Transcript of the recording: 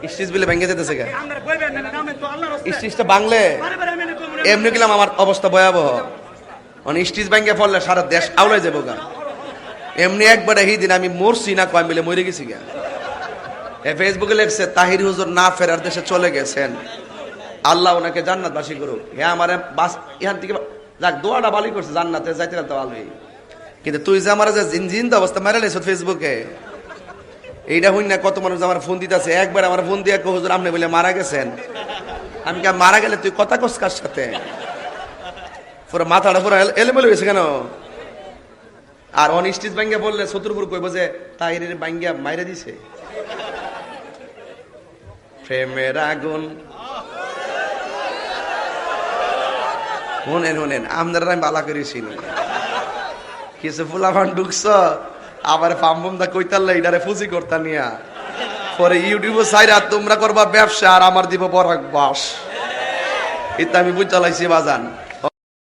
stitch বিলে ভেঙে যেতেছে গা স্টিচটা বাংলে এমনি গেলাম আমার অবস্থা ভয়াবহ মানে স্টিচ ভেঙে পড়লে সারা দেশ আউলাই যাবো গা এমনি একবার এই দিন আমি মরছি না কয় মিলে মরে গেছি গা ফেসবুকে লেখছে তাহির হুজুর না ফেরার দেশে চলে গেছেন আল্লাহ ওনাকে জান্নাতবাসী করুক হ্যাঁ আমার বাস এখান থেকে যাক দোয়াটা ভালোই করছে জান্নাতে যাইতে তো ভালোই কিন্তু তুই যে আমার যে জিনজিন অবস্থা মেরে লেছ ফেসবুকে এইটা হইন না কত মানুষ আমার ফোন দিতেছে একবার আমার ফোন দিয়ে হুজুর আপনি বলে মারা গেছেন আমি কে মারা গেলে তুই কথা কস কার সাথে পুরো মাথাটা পুরো এলোমেলো হয়েছে কেন আর অনিষ্টিস ব্যাঙ্গে বললে শত্রুপুর কইব যে তাহিরের ব্যাঙ্গিয়া মাইরে দিছে প্রেমের আগুন শুনেন আপনারা আমি বালা করেছি কিছু ফুলাফান ঢুকছ আবার পাম্পম দা কইতাল্লা এটারে ফুজি করতা নিয়া পরে ইউটিউবে সাইরা তোমরা করবা ব্যবসা আর আমার দিব বরাক বাস এটা আমি বুঝতে লাইছি বাজান